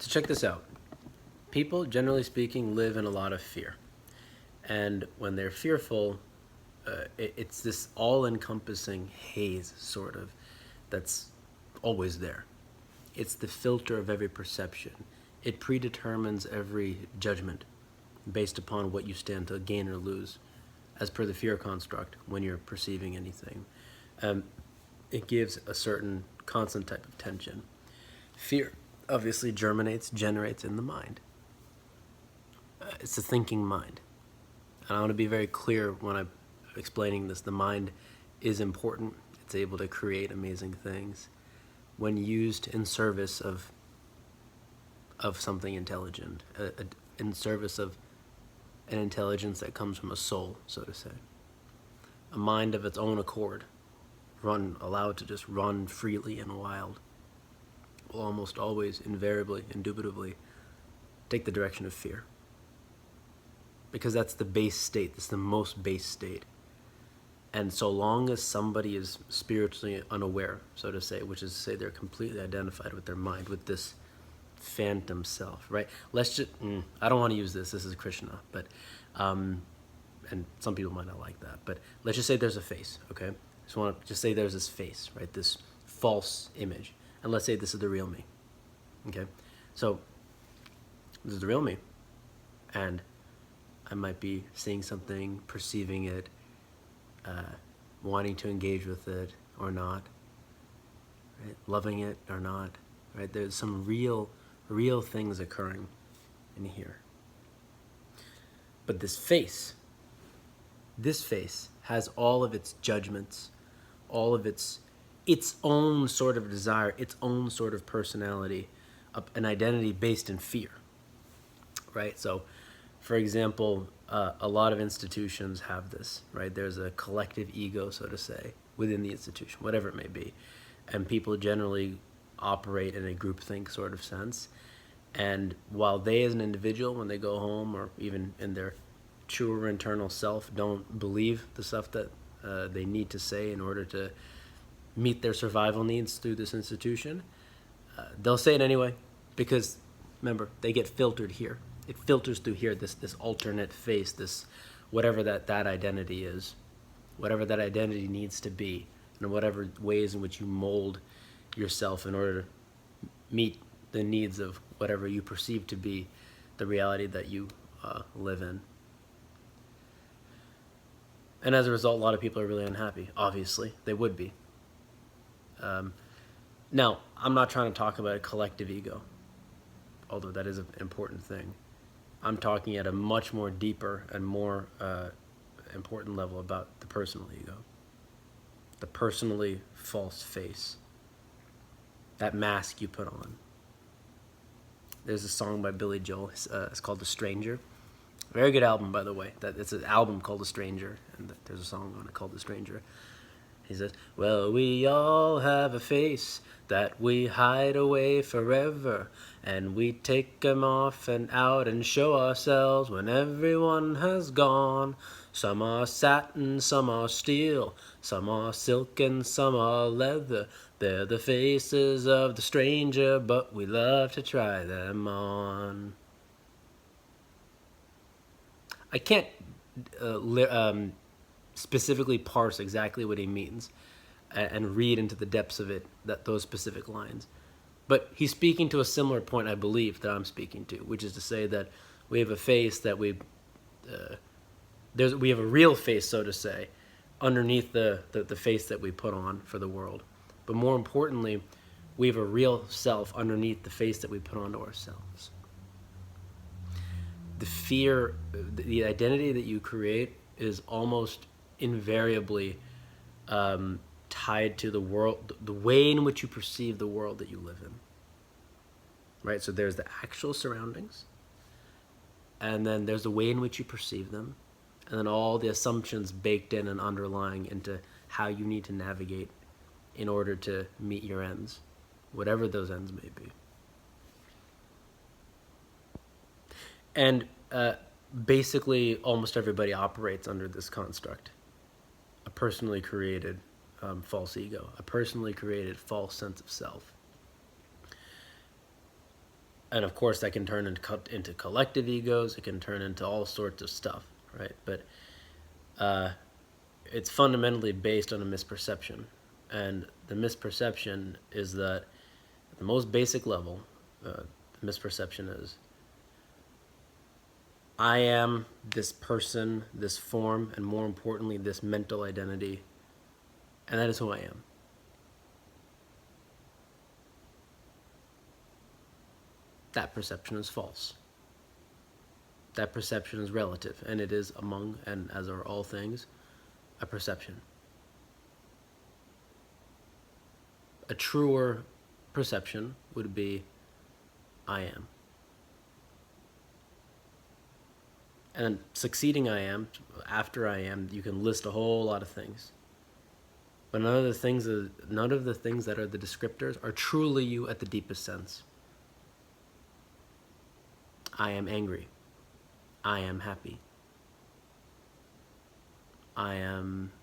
So check this out. People, generally speaking, live in a lot of fear. And when they're fearful, it's this all-encompassing haze, sort of, that's always there. It's the filter of every perception. It predetermines every judgment based upon what you stand to gain or lose, as per the fear construct when you're perceiving anything. It gives a certain constant type of tension. Fear obviously generates in the mind. It's a thinking mind. And I want to be very clear when I'm explaining this. The mind is important. It's able to create amazing things when used in service of something intelligent, in service of an intelligence that comes from a soul, so to say. A mind of its own accord, allowed to just run freely and wild, will almost always, invariably, indubitably, take the direction of fear. Because that's the base state, that's the most base state. And so long as somebody is spiritually unaware, so to say, which is to say they're completely identified with their mind, with this phantom self, right? Let's just, I don't want to use this is Krishna, but, and some people might not like that, but let's just say there's a face, okay? Just say there's this face, right? This false image. And let's say this is the real me, okay? So, this is the real me. And I might be seeing something, perceiving it, wanting to engage with it or not, right? Loving it or not, right? There's some real things occurring in here. But this face has all of its judgments, all of its own sort of desire, its own sort of personality, an identity based in fear, right? So, for example, a lot of institutions have this, right? There's a collective ego, so to say, within the institution, whatever it may be. And people generally operate in a groupthink sort of sense. And while they as an individual, when they go home or even in their truer internal self, don't believe the stuff that they need to say in order to meet their survival needs through this institution, they'll say it anyway because, remember, they get filtered here. It filters through here, this alternate face, this whatever that identity is, whatever that identity needs to be, and whatever ways in which you mold yourself in order to meet the needs of whatever you perceive to be the reality that you live in. And as a result, a lot of people are really unhappy. Obviously, they would be. Now, I'm not trying to talk about a collective ego, although that is an important thing. I'm talking at a much more deeper and more important level about the personal ego, the personally false face, that mask you put on. There's a song by Billy Joel. It's called "The Stranger." Very good album, by the way. It's an album called "The Stranger," and there's a song on it called "The Stranger." He says, "Well, we all have a face that we hide away forever, and we take 'em off and out and show ourselves when everyone has gone. Some are satin, some are steel, some are silk and some are leather. They're the faces of the stranger, but we love to try them on." I can't specifically parse exactly what he means and read into the depths of it, those specific lines. But he's speaking to a similar point, I believe, that I'm speaking to, which is to say that we have a face that we have a real face, so to say, underneath the face that we put on for the world. But more importantly, we have a real self underneath the face that we put onto ourselves. The fear, the identity that you create is almost invariably tied to the world, the way in which you perceive the world that you live in. Right? So there's the actual surroundings, and then there's the way in which you perceive them, and then all the assumptions baked in and underlying into how you need to navigate in order to meet your ends, whatever those ends may be. And basically, almost everybody operates under this construct. A personally created false ego, a personally created false sense of self. And of course, that can turn into collective egos. It can turn into all sorts of stuff, right? But it's fundamentally based on a misperception. And the misperception is that at the most basic level, the misperception is I am this person, this form, and more importantly, this mental identity, and that is who I am. That perception is false. That perception is relative, and it is among, and as are all things, a perception. A truer perception would be I am. And succeeding I am, after I am, you can list a whole lot of things. But none of the things that are the descriptors are truly you at the deepest sense. I am angry. I am happy. I am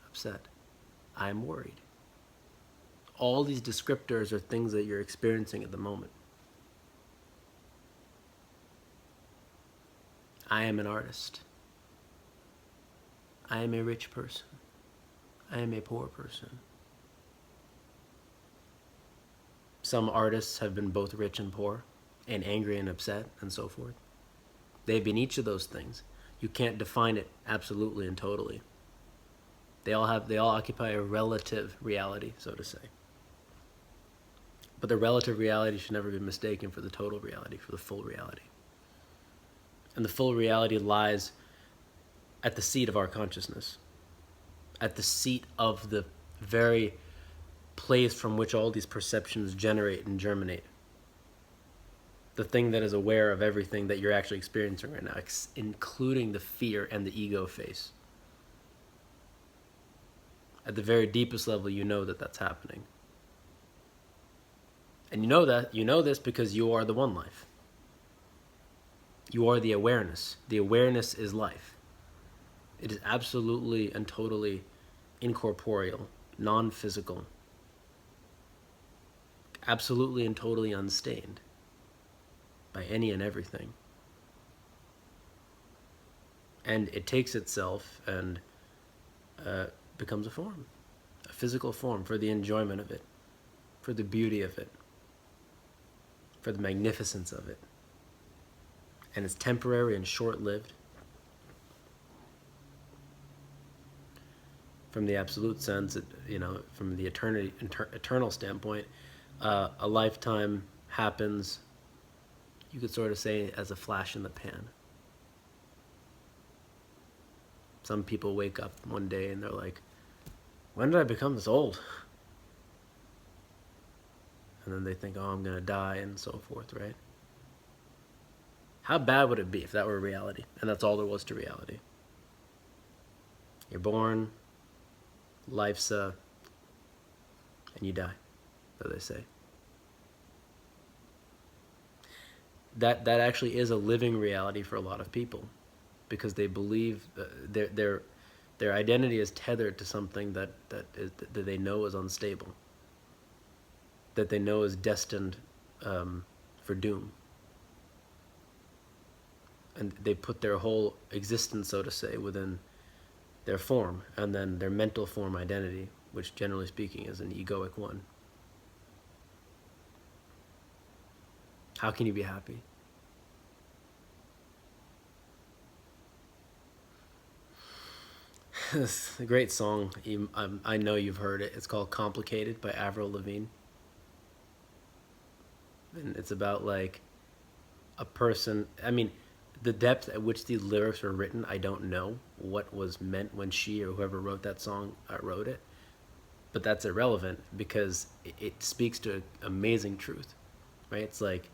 upset. I am worried. All these descriptors are things that you're experiencing at the moment. I am an artist. I am a rich person. I am a poor person. Some artists have been both rich and poor, and angry and upset, and so forth. They've been each of those things. You can't define it absolutely and totally. They all occupy a relative reality, so to say. But the relative reality should never be mistaken for the total reality, for the full reality. And the full reality lies at the seat of our consciousness, at the seat of the very place from which all these perceptions generate and germinate. The thing that is aware of everything that you're actually experiencing right now, including the fear and the ego face. At the very deepest level, you know that that's happening. And you know this because you are the one life. You are the awareness. The awareness is life. It is absolutely and totally incorporeal, non-physical, absolutely and totally unstained by any and everything. And it takes itself and becomes a form, a physical form for the enjoyment of it, for the beauty of it, for the magnificence of it. And it's temporary and short-lived. From the absolute sense, from the eternal standpoint, a lifetime happens, you could sort of say, as a flash in the pan. Some people wake up one day and they're like, when did I become this old? And then they think, oh, I'm going to die and so forth, right? How bad would it be if that were reality, and that's all there was to reality? You're born, life's and you die, so they say. That actually is a living reality for a lot of people, because they believe their identity is tethered to something that they know is unstable, that they know is destined for doom. And they put their whole existence, so to say, within their form, and then their mental form identity, which generally speaking is an egoic one. How can you be happy? It's a great song. I know you've heard it. It's called Complicated by Avril Lavigne. And it's about like a person, the depth at which these lyrics were written, I don't know what was meant when she or whoever wrote that song wrote it. But that's irrelevant because it speaks to amazing truth, right? It's like,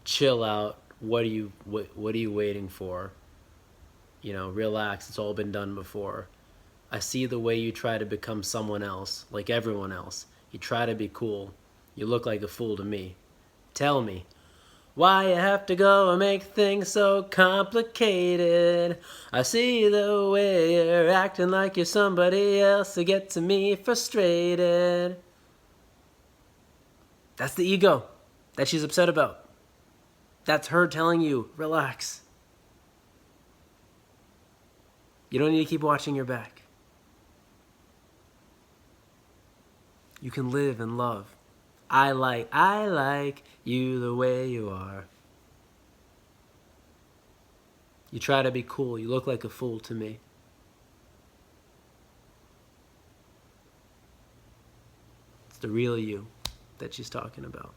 chill out. What are you waiting for? Relax. It's all been done before. I see the way you try to become someone else, like everyone else. You try to be cool. You look like a fool to me. Tell me, why you have to go and make things so complicated? I see the way you're acting like you're somebody else to get to me frustrated. That's the ego. that she's upset about. That's her telling you, relax. You don't need to keep watching your back. You can live and love. I like you the way you are. You try to be cool. You look like a fool to me. It's the real you that she's talking about.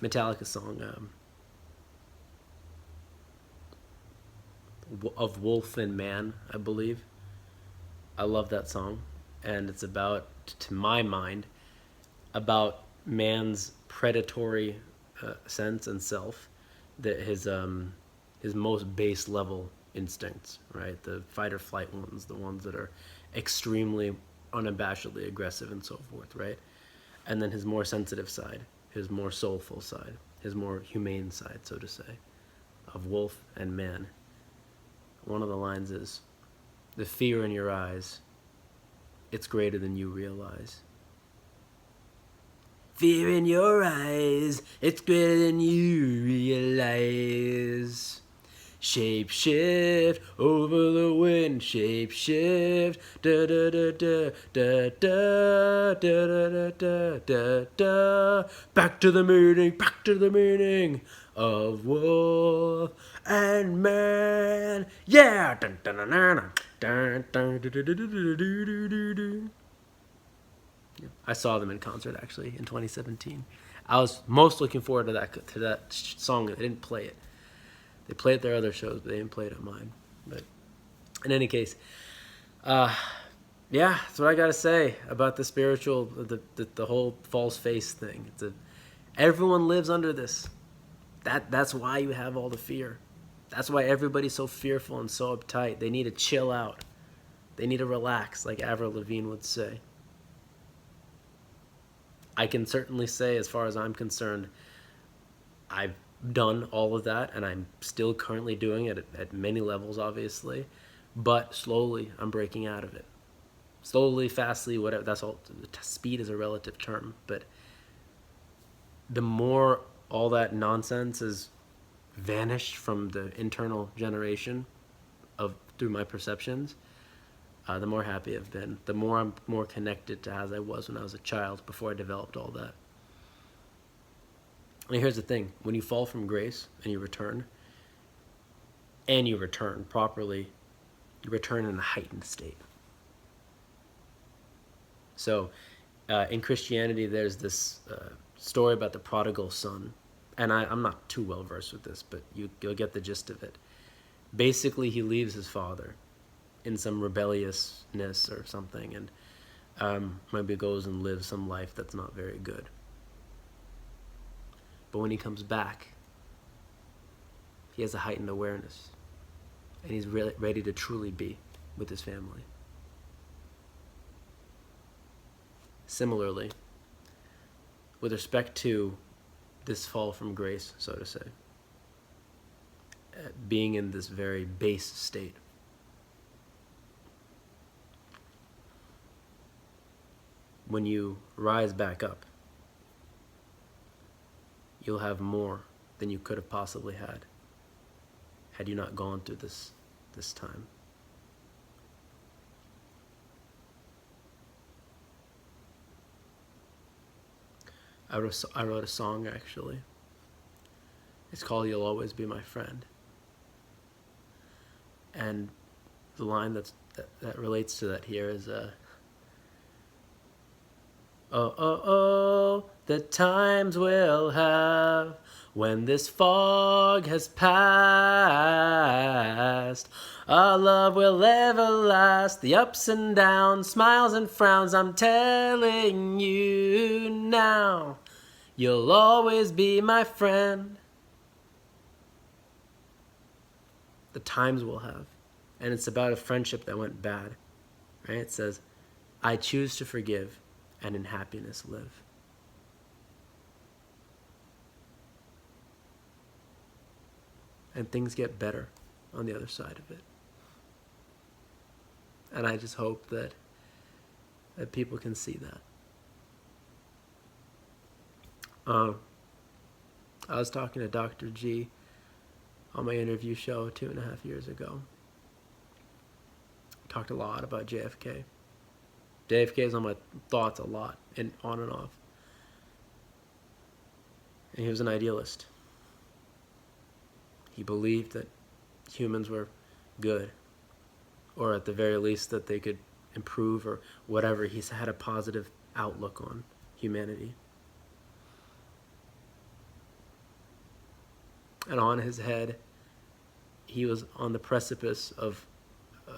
Metallica song of Wolf and Man, I believe. I love that song, and it's about, to my mind, about man's predatory sense and self, that his most base level instincts, right? The fight or flight ones, the ones that are extremely unabashedly aggressive and so forth, right? And then his more sensitive side, his more soulful side, his more humane side, so to say, of wolf and man. One of the lines is, "The fear in your eyes, it's greater than you realize." Fear in your eyes, it's greater than you realize. Shape shift over the wind, shape shift, da da da da da da da da da da da. Back to the meaning of wolf and man. Yeah. Dun, dun, dun, dun, dun, dun, dun, dun, dun, dun, dun. I saw them in concert actually in 2017. I was most looking forward to that song. They didn't play it. They play at their other shows, but they didn't play it at mine. But in any case, yeah, that's what I gotta say about the spiritual, the whole false face thing. Everyone lives under this. That's why you have all the fear. That's why everybody's so fearful and so uptight. They need to chill out. They need to relax, like Avril Lavigne would say. I can certainly say, as far as I'm concerned, I've done all of that, and I'm still currently doing it at many levels, obviously. But slowly, I'm breaking out of it. Slowly, fastly, whatever. That's all. Speed is a relative term, but the more all that nonsense is vanished from the internal generation of through my perceptions, the more happy I've been. The more I'm more connected to as I was when I was a child before I developed all that. And here's the thing: when you fall from grace and you return properly, you return in a heightened state. So, in Christianity, there's this story about the prodigal son, and I'm not too well versed with this, but you'll get the gist of it. Basically, he leaves his father in some rebelliousness or something, and maybe goes and lives some life that's not very good. But when he comes back, he has a heightened awareness, and he's ready to truly be with his family. Similarly, with respect to this fall from grace, so to say, being in this very base state, when you rise back up, you'll have more than you could have possibly had you not gone through this time. I wrote a song, actually. It's called "You'll Always Be My Friend." And the line that relates to that here is, oh, oh, oh, the times we'll have when this fog has passed. Our love will ever last. The ups and downs, smiles and frowns, I'm telling you now. You'll always be my friend. The times we'll have. And it's about a friendship that went bad. Right? It says, I choose to forgive and in happiness live. And things get better on the other side of it. And I just hope that people can see that. I was talking to Dr. G on my interview show 2.5 years ago. Talked a lot about JFK. JFK is on my thoughts a lot, and on and off. And he was an idealist. He believed that humans were good, or at the very least that they could improve or whatever. He's had a positive outlook on humanity. And on his head, he was on the precipice of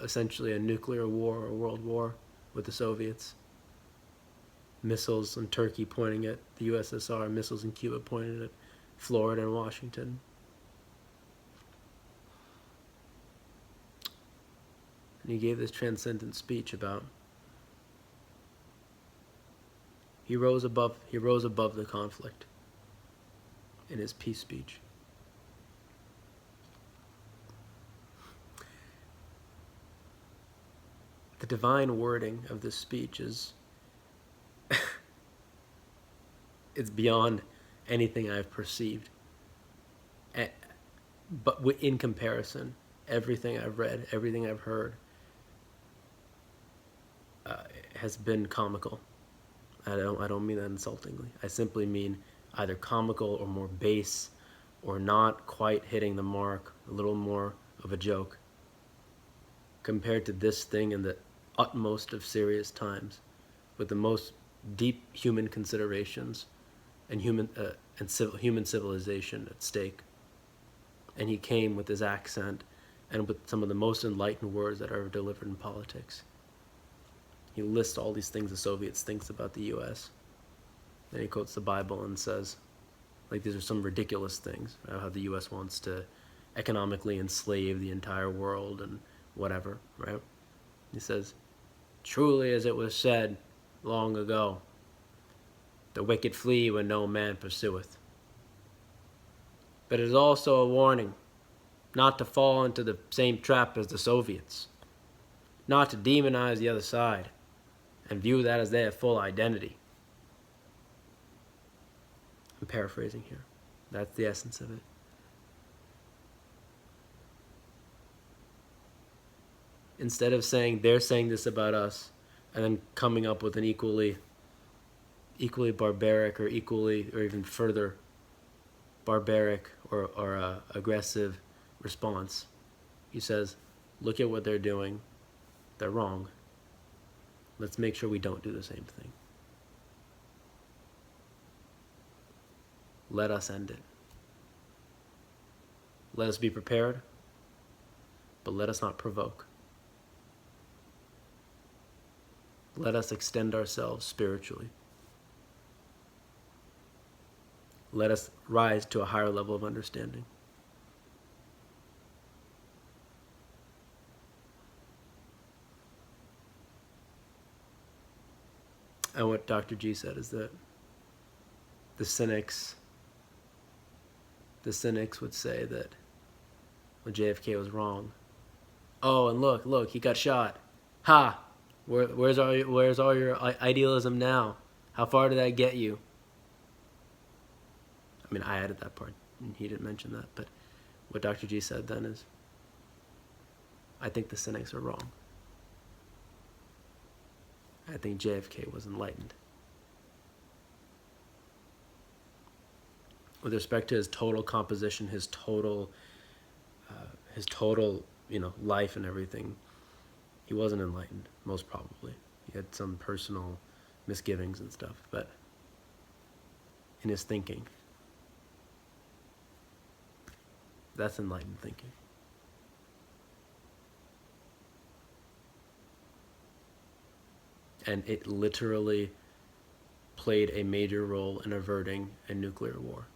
essentially a nuclear war or world war with the Soviets. Missiles in Turkey pointing at the USSR, missiles in Cuba pointing at Florida and Washington. And he gave this transcendent speech about he rose above the conflict in his peace speech. The divine wording of this speech is it's beyond anything I've perceived. But in comparison, everything I've read, everything I've heard has been comical. I don't mean that insultingly. I simply mean either comical or more base, or not quite hitting the mark, a little more of a joke, compared to this thing in the utmost of serious times, with the most deep human considerations and human civilization at stake. And he came with his accent and with some of the most enlightened words that are ever delivered in politics. He lists all these things the Soviets thinks about the U.S. Then he quotes the Bible and says, like, these are some ridiculous things, how the U.S. wants to economically enslave the entire world and whatever, right? He says, truly as it was said long ago, the wicked flee when no man pursueth. But it is also a warning not to fall into the same trap as the Soviets, not to demonize the other side and view that as their full identity. I'm paraphrasing here. That's the essence of it. Instead of saying they're saying this about us and then coming up with an equally barbaric or even further barbaric or aggressive response, he says, look at what they're doing. They're wrong. Let's make sure we don't do the same thing. Let us end it. Let us be prepared, but let us not provoke. Let us extend ourselves spiritually. Let us rise to a higher level of understanding. And what Dr. G said is that the cynics would say that when JFK was wrong. Oh, and look, he got shot. Ha! Where's all your idealism now? How far did that get you? I mean, I added that part, and he didn't mention that. But what Dr. G said then is, I think the cynics are wrong. I think JFK was enlightened. With respect to his total composition, his total, life and everything, he wasn't enlightened, most probably. He had some personal misgivings and stuff, but in his thinking, that's enlightened thinking. And it literally played a major role in averting a nuclear war.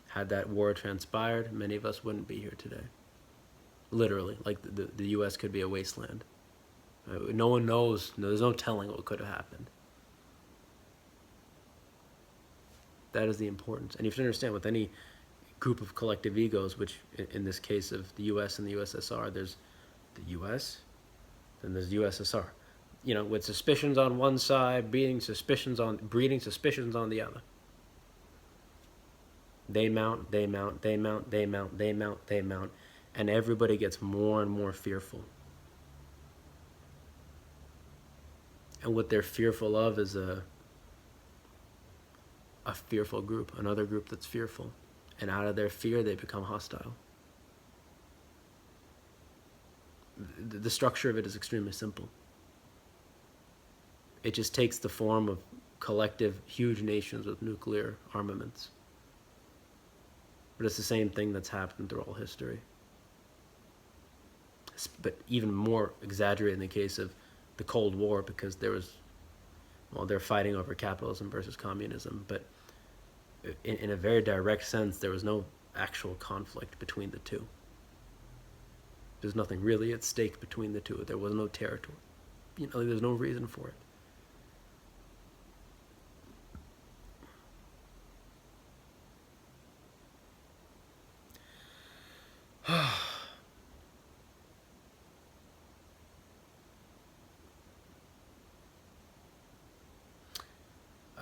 Had that war transpired, many of us wouldn't be here today. Literally, like the U.S. could be a wasteland. No one knows. There's no telling what could have happened. That is the importance. And you have to understand, with any group of collective egos, which in this case of the U.S. and the USSR, there's the U.S., Then there's the USSR, with suspicions on one side, breeding suspicions on the other. They mount, they mount, they mount, they mount, they mount, they mount, and everybody gets more and more fearful. And what they're fearful of is a fearful group, another group that's fearful. And out of their fear, they become hostile. The structure of it is extremely simple. It just takes the form of collective, huge nations with nuclear armaments. But it's the same thing that's happened through all history. But even more exaggerated in the case of the Cold War, because they're fighting over capitalism versus communism, but in a very direct sense, there was no actual conflict between the two. There's nothing really at stake between the two. There was no territory. There's no reason for it.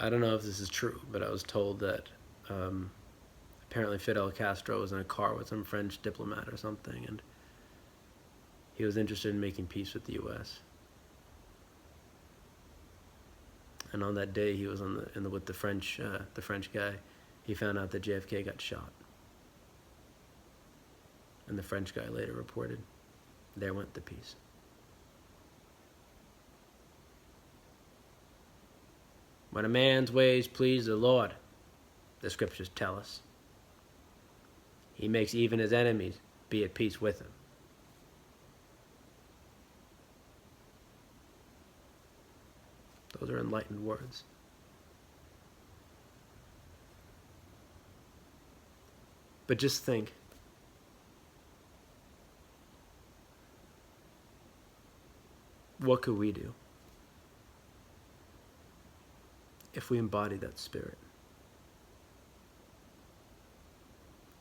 I don't know if this is true, but I was told that apparently Fidel Castro was in a car with some French diplomat or something, and he was interested in making peace with the U.S. And on that day, he was with the French guy. He found out that JFK got shot, and the French guy later reported, "There went the peace." When a man's ways please the Lord, the scriptures tell us, he makes even his enemies be at peace with him. Those are enlightened words. But just think, what could we do if we embody that spirit?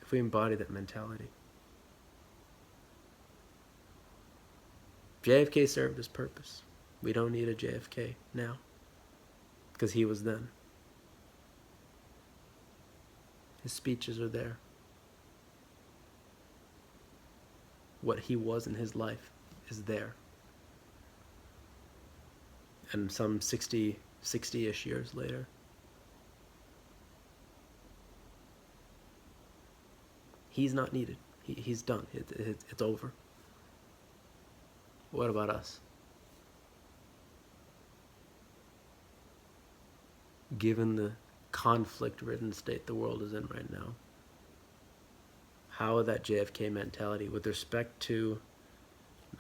If we embody that mentality? JFK served his purpose. We don't need a JFK now, because he was then. His speeches are there. What he was in his life is there. And some 60-ish years later, he's not needed. He's done. It's over. What about us? Given the conflict-ridden state the world is in right now, how would that JFK mentality, with respect to,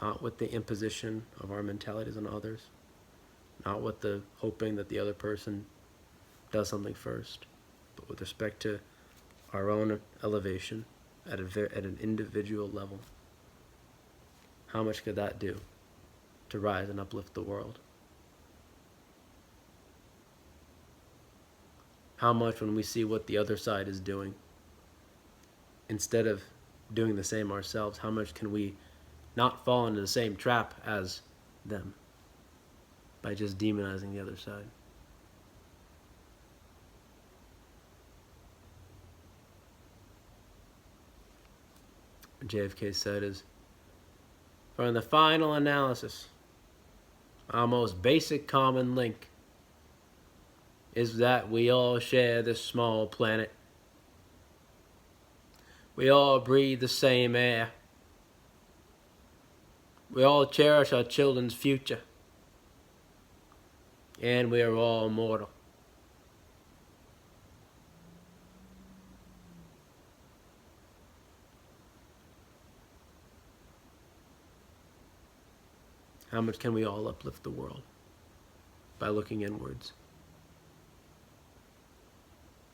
not with the imposition of our mentalities on others, not with the hoping that the other person does something first, but with respect to our own elevation at an individual level, how much could that do to rise and uplift the world? How much, when we see what the other side is doing, instead of doing the same ourselves, how much can we not fall into the same trap as them by just demonizing the other side? What JFK said is, for in the final analysis, our most basic common link is that we all share this small planet. We all breathe the same air. We all cherish our children's future. And we are all mortal. How much can we all uplift the world? By looking inwards.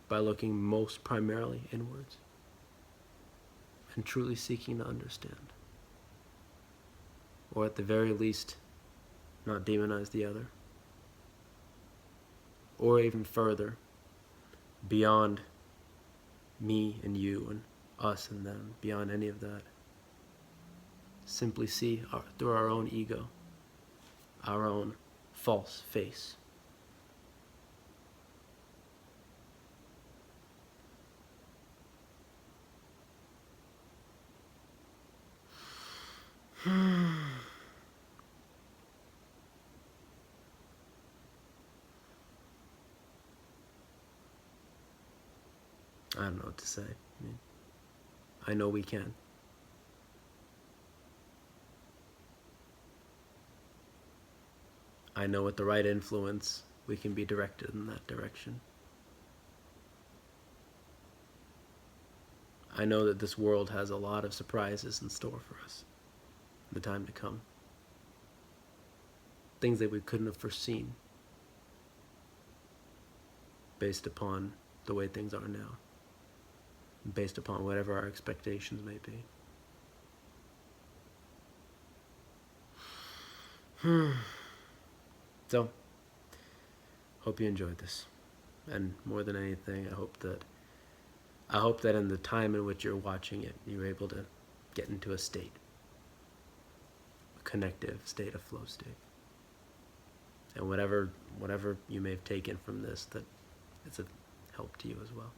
By looking most primarily inwards. And truly seeking to understand. Or at the very least, not demonize the other. Or even further, beyond me and you and us and them, beyond any of that. Simply see through our own ego our own false face. I don't know what to say. I mean, I know we can. I know with the right influence, we can be directed in that direction. I know that this world has a lot of surprises in store for us in the time to come. Things that we couldn't have foreseen based upon the way things are now, based upon whatever our expectations may be. So, hope you enjoyed this. And more than anything, I hope that in the time in which you're watching it, you're able to get into a state, a connective state, a flow state. And whatever you may have taken from this, that it's a help to you as well.